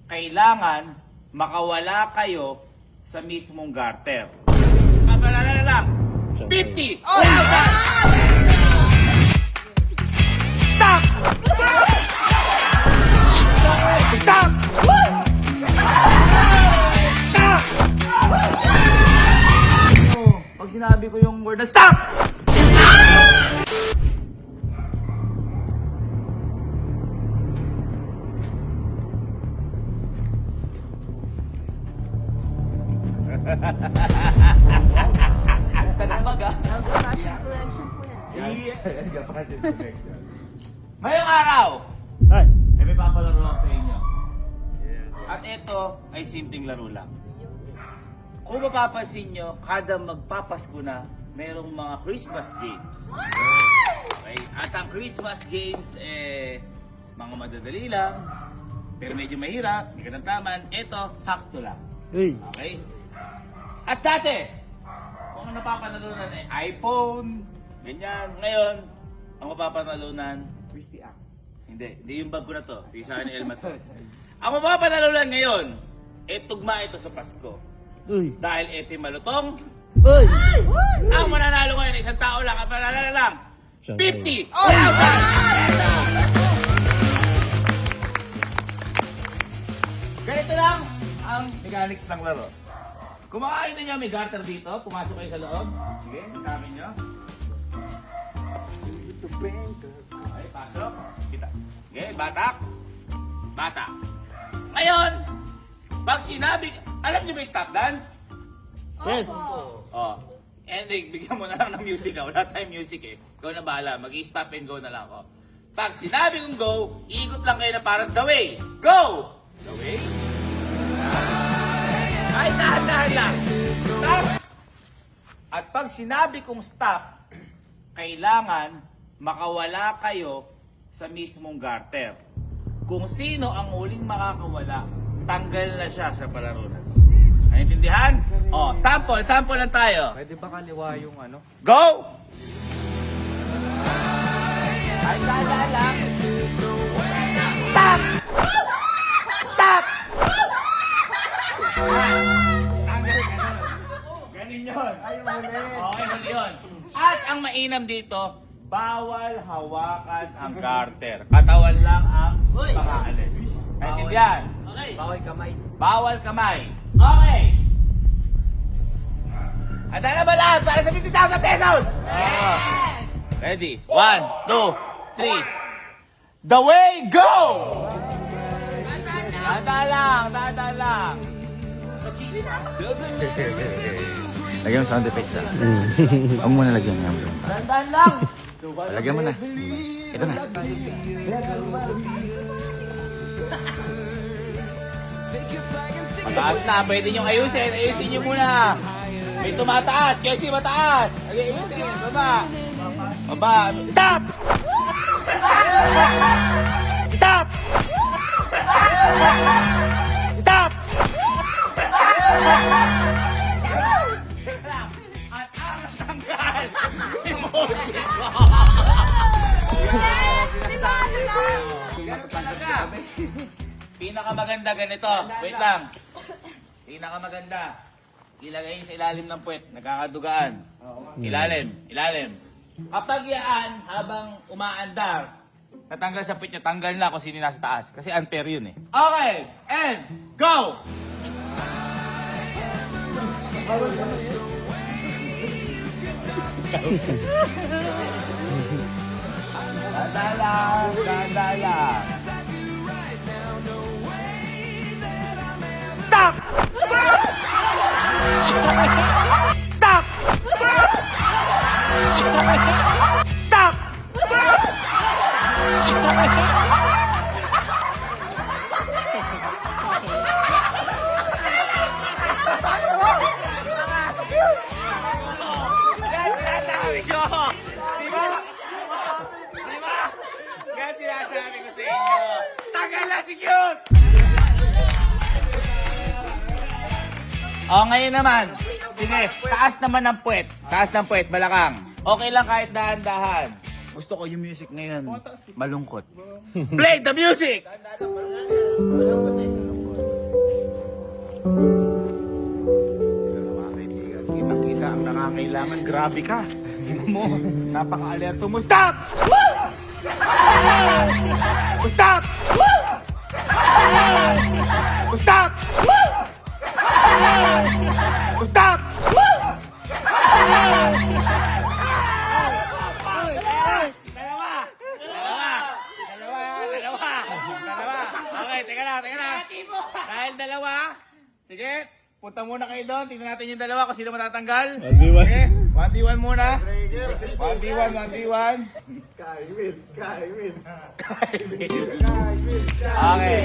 kailangan makawala kayo sa mismong garter. Kapalala lang, 50! Oh! Stop! Stop! Stop! Pag sinabi ko yung word na stop! Ngayong araw, ay may papalaro ako sa inyo. At ito ay simpleng laro lang. Kung mapapansin nyo, kada magpapasko na, merong mga Christmas games. Okay? At ang Christmas games, mga madadali lang, pero medyo mahirap, may kanantaman. Ito, sakto lang. Okay? At dati, kung ang napapanalunan ay iPhone, ganyan. Ngayon, ang mapapanalunan, Christy Act. Hindi yung bag ko na to. Hindi sa akin ni Elma to. Ang mapapanalunan ngayon, tugma ito sa Pasko. Dahil ito malutong. Ang mananalo ngayon, isang tao lang. Ang mananalo lang, 50! Ganito lang ang mechanics ng laro. Kung makakita nyo may garter dito, pumasok kayo sa loob. Sige, sabi nyo. Okay, pasok. Kita. Okay, batak. Batak. Ngayon, pag sinabi, alam nyo ba yung stop dance? Yes. Oh. And bigyan mo na lang ng music na. Wala tayong music eh. Ikaw na bahala. Mag-i-stop and go na lang ako. Pag sinabi kong go, iikot lang kayo na parang the way. Go! The way? Ay, dahan-dahan lang. Stop! At pag sinabi kong stop, kailangan makawala kayo sa mismong garter. Kung sino ang huling makakawala, tanggal na siya sa palarunan. Naintindihan? Oh, sample lang tayo. Pwede ba kaliwa yung ano? Go! Ay, dahan-dahan lang. Stop! Stop! Ganin yun. Okay, huli yun. At ang mainam dito, bawal hawakan ang garter. Katawan lang ang makaalis. Naintindihan? Okay. Bawal kamay. Bawal kamay. Okay. At na ba lahat para sa 50,000 pesos? Yes! Ready? 1, 2, 3. The way, go! Tanda lang. Lagyan mo sound effects ah. Huwag mo na lagyan niya. Tandaan lang. Lagyan mo na. Ito na. Mataas na, pwede niyong ayusin. Ayusin niyo muna. May tumataas, kasi mataas. Ayusin, baba. Baba. Stop! Stop! Stop! At ang tanggal, emoji ko. Ganun talaga. Pinakamaganda ganito. Wait lang. Pinakamaganda. Ilagay sa ilalim ng puwet. Nagkakadugaan. Ilalim. Kapag yaan, habang umaandar, natanggal sa puwet niya, tanggal na kung sino nasa taas. Kasi unfair yun eh. Okay. And go! Tanda lang. Stop! Stop! Stop! Yan sinasabi ko! Diba? Yan sinasabi ko sa inyo! Tagal na si Cute! O, ngayon naman. Sige, taas naman ng puwet. Taas ng puwet, balakang. Okay lang kahit dahan-dahan. Gusto ko yung music ngayon. Malungkot. Play the music! naman, grabe ka. Tingnan mo, napaka-alerto mo. Stop! Stop! Stop! Stop! Dalawa. Okay, teka lang. Dahil dalawa, sige, punta muna kayo doon. Tingnan natin yung dalawa kung sino matatanggal. 1v1. Okay, 1v1 muna. 1v1. Kyle. Okay.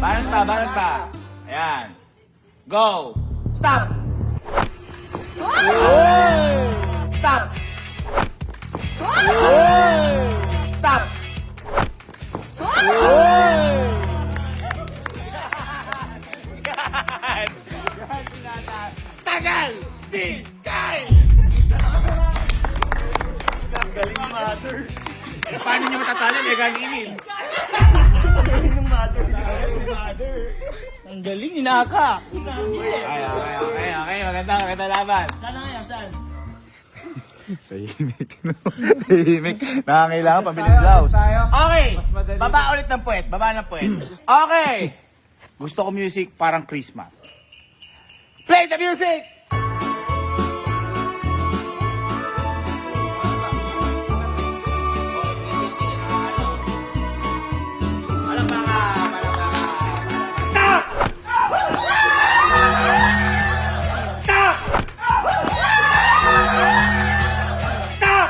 Banat pa. Ayan. Go. Stop. Stop. Stop. Tagal! Si Kyle! Galing ng mother. Paano niyo matatalo? May ganinin. Galing ng mother. Ang galing, inaka. Okay. Maganda laban. Saan? Tahimik. Nakakailangan pabiling blouse. Okay! Baba ulit ng puwet. Okay! Gusto ko music parang Christmas. Play the music! Stop! Stop! Stop!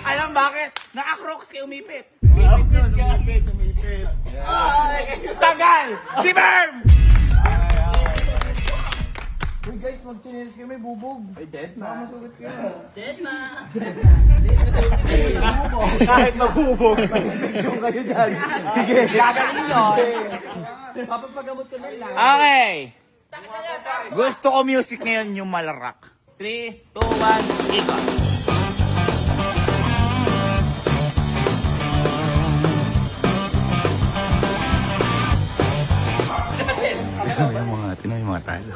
Alam bakit? Naka-crocs kayo umipit. Umipit. Tagal! Si Verbs! Uy guys, mag-chinelis kami, bubog. Ay, dead na. Baka masugot kayo. Dead na. Kahit maghubog. Yung kayo dyan. Sige. Gagaling yun. Papapagamot ko na lang. Okay. Gusto ko music ngayon yung malarak. 3, 2, 1, ikot. Tingnan yung mga talo.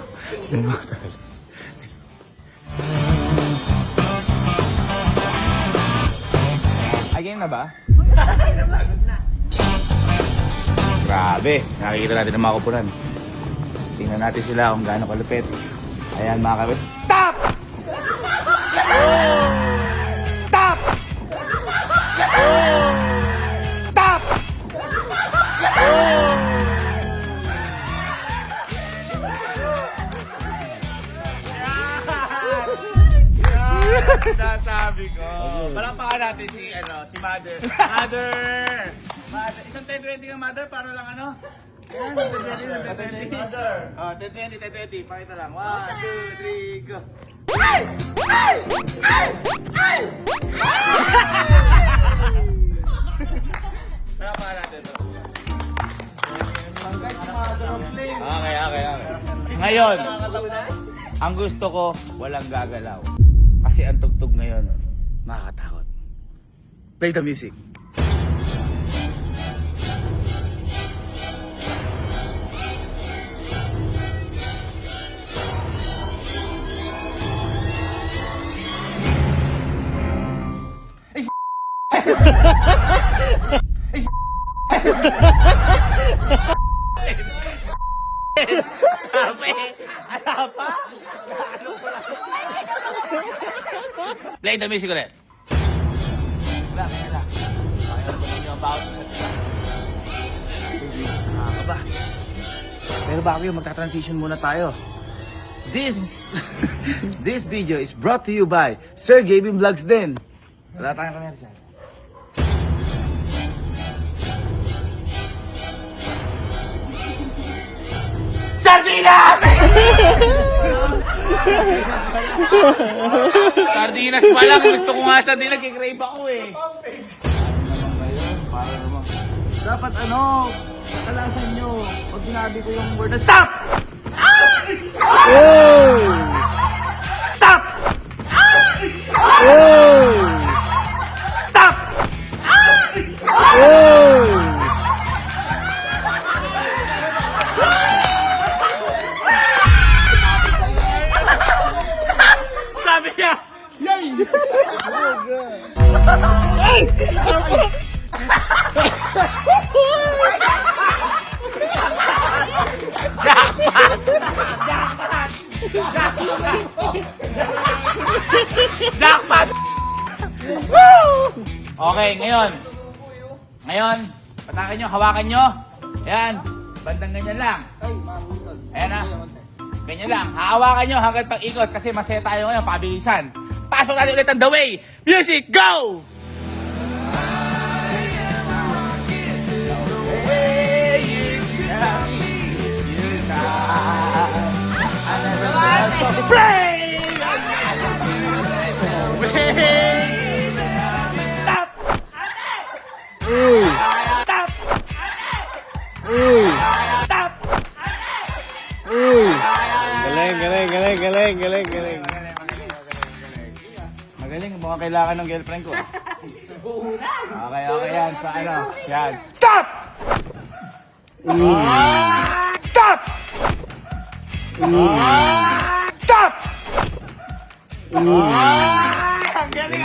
Ay, game na ba? Grabe. Nakikita natin ang mga kupunan. Tingnan natin sila kung gaano kalupit. Ayan mga kabis. Stop! Stop! Stop! Nasabi ko. Palakpakan natin si Mother. Mother. Isang 10-20 ng Mother para lang ano? Ayan, 10-20. Oh, 10-20. Pakita lang. 1, 2, 3, go. Palakpakan natin to. Okay. Ngayon, ang gusto ko, walang gagalaw. Kasi ang tugtog ngayon, nakakatakot. Play the music. Play the music ulit. Wala. Pakinggan ko ninyo ang bawat isa. Nakakaba. Pero bago yun, magta-transition muna tayo. This video is brought to you by Sir Gavin Vlogs din. Wala tayong commercial. Sardinas! Sardinas pa lang. Gusto ko nga sardinas. Nagkikrave ako eh. Dapat kalasan nyo. Pag sinabi ko yung word na stop! Stop! Okay, ngayon. Ngayon, patakin nyo, hawakan nyo. Ayan, bandang ganyan lang. Ayan na. Ganyan lang. Hahawakan nyo hanggang pag-ikot kasi masaya tayo ngayon, pabilisan. Pasok natin ulit ang The Way. Music, go! Play! Stop! Uy! Stop! Uy! Stop! Uy! Galing, galing, galing, galing, galing, galing. Magaling, mukhang kailangan ng girlfriend ko. Okay, okay yan. Sa ano? Yan. Stop! Stop! Stop! Ang galing!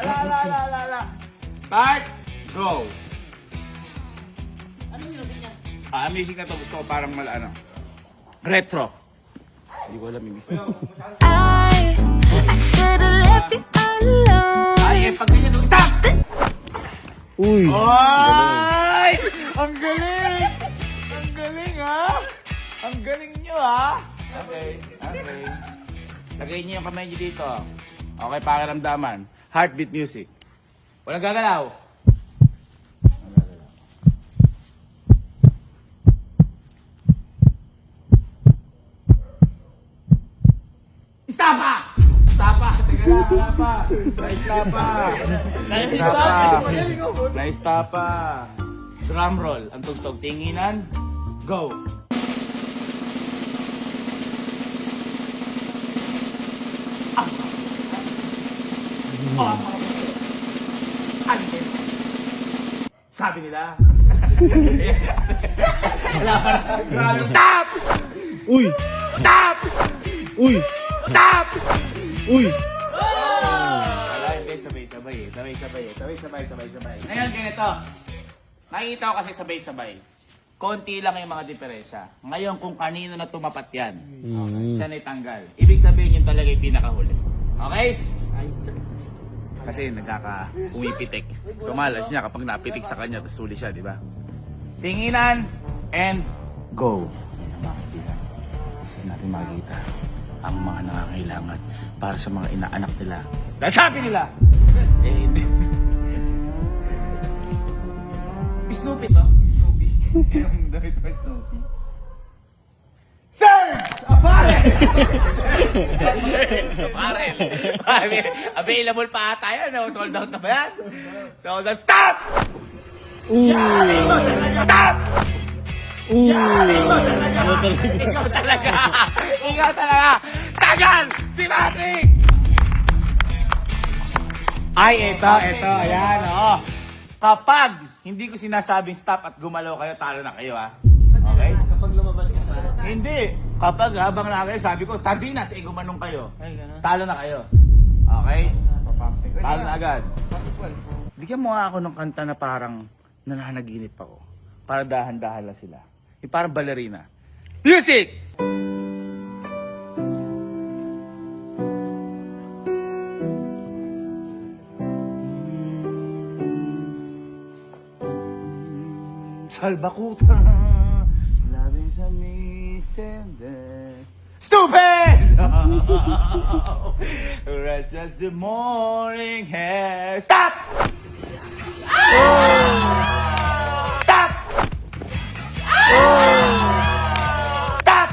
Ala. Start! Go! Ano music niya? Music na to gusto ko parang retro. Hindi ko alam yung gusto. I said I left you alone. Ay, pag ganyan, stop! Uy! Ay! Ang galing! Ang galing, ha? Ang galing nyo, ha? Okay, okay. Lagay niyo yung kamay niyo dito. Okay, pakiramdaman. Heartbeat music. Walang gagalaw. Stapa! Stapa! Teka lang, wala pa. Naistapa. Naistapa. Drum roll. Ang tugtog. Tinginan. Go. Sabi nila. Wala pa na. Stop! Uy! Stop! Uy! Stop! Uy! Wala, hindi. Sabay-sabay. Ngayon, ganito. Nakikita ko kasi sabay-sabay. Konti lang yung mga diferensya. Ngayon, kung kanino na tumapat yan, siya na itanggal. Ibig sabihin yun talaga yung pinakahuli. Okay? Kasi umipitik. So malas niya kapag napitik sa kanya, tapos huli siya, di ba? Tinginan and go. Hindi natin makikita ang mga nangangailangan para sa mga inaanak nila. Sabi nila! Eh, hindi. Snoopy to? Snoopy. Yung damit mo, Snoopy. Serge! Apparel! Serge! Apparel! Available pa ata yan. No? Sold out na ba yan? Sold out. Stop! Stop! Ikaw talaga! Ikaw talaga! Tagal! Si Matic! Ay, ito. Ayan, oo. Kapag hindi ko sinasabing stop at gumalaw kayo, talo na kayo, ha? Okay? Kapag lumabas ka pa? Hindi. Kapag habang na kayo, sabi ko, sardinas, gumanong kayo. Talo na kayo. Okay? Talo na agad. Bigyan mo nga ako ng kanta na parang nananaginip ako. Para dahan-dahan lang sila. Yung parang ballerina. Music! Salbakuta, labing sa misende. Stupid! Rest as the morning hair. Stop! Stop! Stop!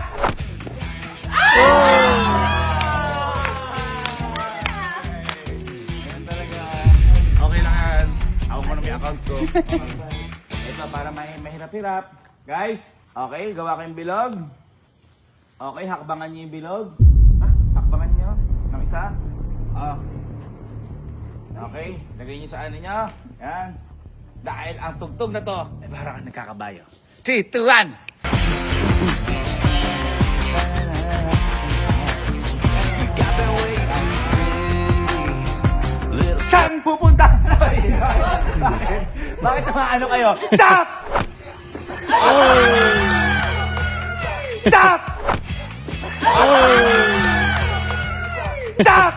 Ayan talaga. Okay lang yan. Ako mo na may account ko. Ito para mahirap-hirap. Guys, okay, gawa kayong bilog. Okay, hakbangan niyo yung bilog. Hakbangan niyo ng isa. Okay, lagay niyo sa ano niyo. Yan. Dahil ang tugtog na to, ay parang nagkakabayo. 3, 2, 1. Saan pupunta? Bakit naman ano kayo? Stop! Stop! Stop!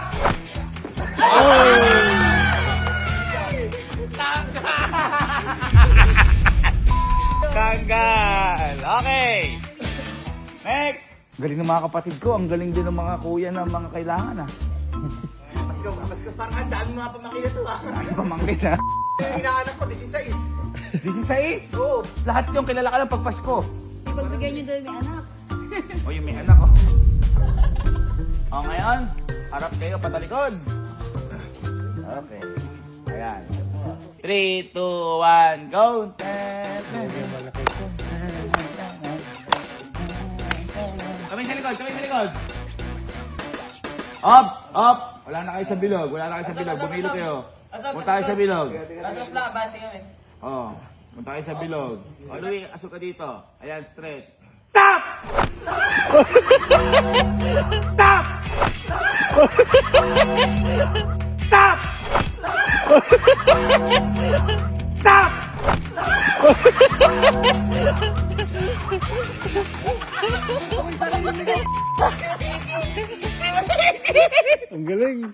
Tanggal! Okay! Next! Galing ng mga kapatid ko. Ang galing din ng mga kuya na mga kailangan ah. Parang ang dami mga pamangkin na to ah. Ay, pamangkin ah. Yung hinahanap ko, 16. 16? Oo. Lahat yung kilala ka lang pag Pasko. Ipagbigay nyo daw may anak. O yung may anak oh. O ngayon, harap kayo patalikod. Okay. Ayan. 3, 2, 1, go! Kami sa likod, kami sa likod. Ops! Ops! Wala na kayo sa bilog, wala na kayo sa bilog. Bumilo kayo. Punta kayo sa bilog. Tapos na, bati kami. Oh, punta kayo sa bilog. O, Louie, asok ka dito. Ayan, straight. Stop! Stop! Stop! Stop! Ang galing.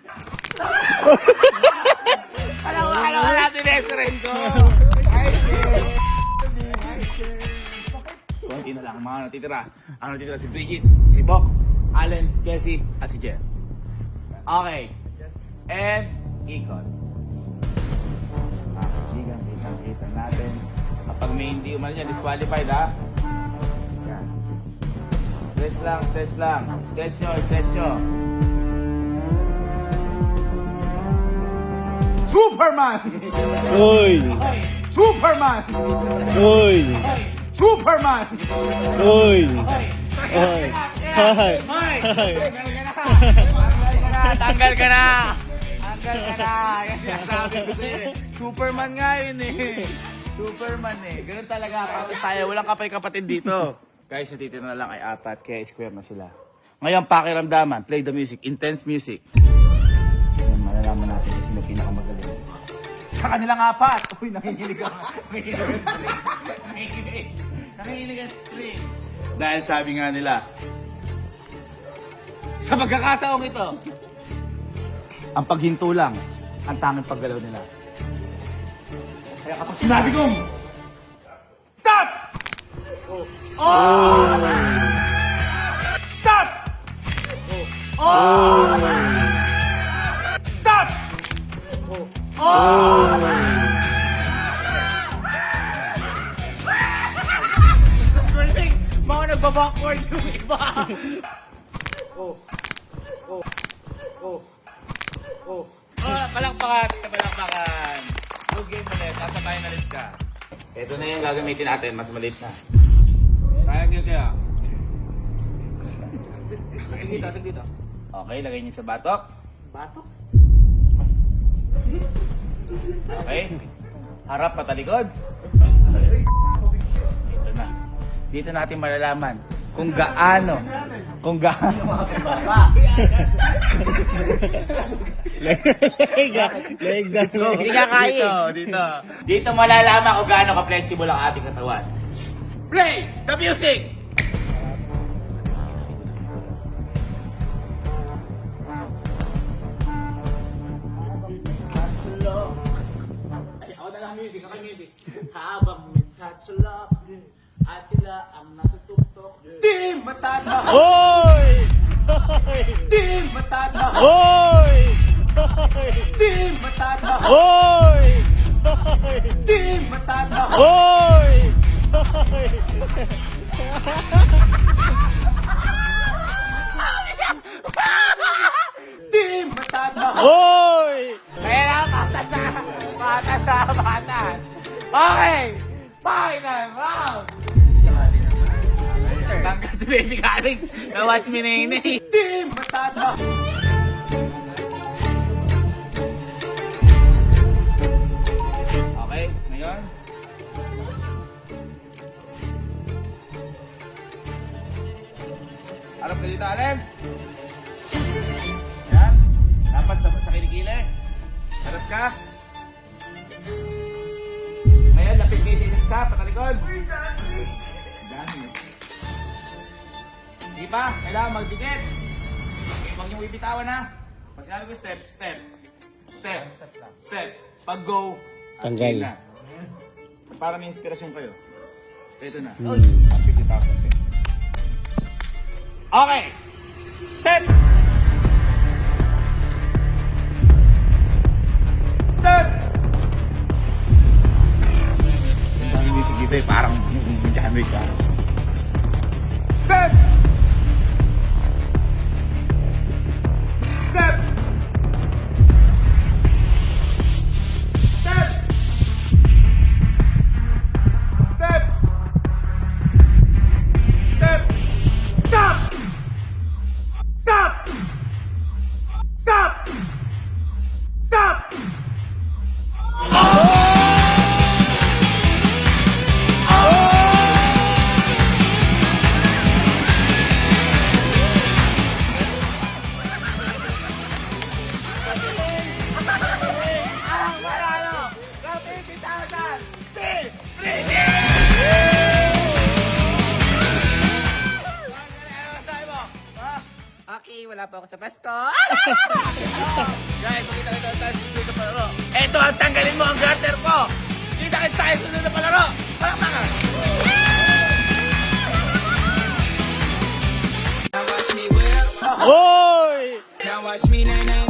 Alam mo natin restaurant ko. Konti na lang ang mga natitira. Ang natitira si Bridget, si Bok, Allen, Cassie, at si Jen. Okay. And ikot. Kaibigan, kita natin. Kapag may hindi umano yan, disqualified ha. Yan. Stretch lang, stretch lang. Stretch nyo, stretch nyo. Superman! Uy! Superman! Uy! Superman! Uy! Uy! Hi! Tanggal ka na! Tanggal ka na! Kasi sabi ko sa'yo, Superman nga yun eh. Superman eh. Ganun talaga. Kapatid tayo. Walang kapay-kapatid dito. Guys, natitira na lang ay 4, kaya square na sila. Ngayon, pakiramdaman. Play the music. Intense music. Ngayon, malalaman natin kung sino pinakamagaling. Sa kanilang 4! Uy, nakikinig ako. Nakikinig ang string. Dahil sabi nga nila, sa pagkakataong ito, ang paghinto lang ang tanging paggalaw nila. Kaya kapag sinabi kong, stop! Oh! Stop! Oh! Stop! Oh! Galing! Mga nagbabackward yung iba! Oh, palakpakan! Palakpakan! Good game ulit. Nasa finalist ka. Ito na yung gagamitin natin. Mas maliit na. Kaya kaya. Sige dito, sige dito. Okay, lagay niyo sa batok. Batok? Okay. Harap patalikod. Ito na. Dito natin malalaman kung gaano. Hindi ka kaya. Dito malalaman kung gaano ka-flexible ang ating katawan. Play the music! Ay, ako na lang music, ako music. Habang may tatsulok at sila ang nasa tuktok. Team Matata! Hoy! Team Matata! Hoy! Team Matata! Hoy! Team Matata! Hoy! Team Matata! Hoy! Kaya patas. Okay! Final round! Tanggal si Baby Alex. Na-watch me na yun eh. Team Matata! Okay, ngayon. Harap ka dito, Alem. Yan. Dapat sa kilikili. Harap ka. Ngayon, lapit kayo sa isa, patalikod. Dami. Di ba? Kailangan magdikit. Huwag niyong ibitawan ha. Pag sinabi ko step. Pag go, Tanggal. na. Para may inspirasyon kayo. Ito na. 50,000. Okay! Set! Start! Ang dami music dito eh, parang John Wick ka. Step! Step! Step! Step! Step! Stop! Stop! Stop! Stop! Ang manalo ng 50,000 si Ricky! Ano masabi mo? Okay, wala pa ako sa pasto. Guys, makita kita tayo sa susunod na palaro. Eto ang tanggalin mo ang garter ko! Kita kita tayo sa susunod na palaro! Palakpakan! Hoy! Now watch me, nay, nay,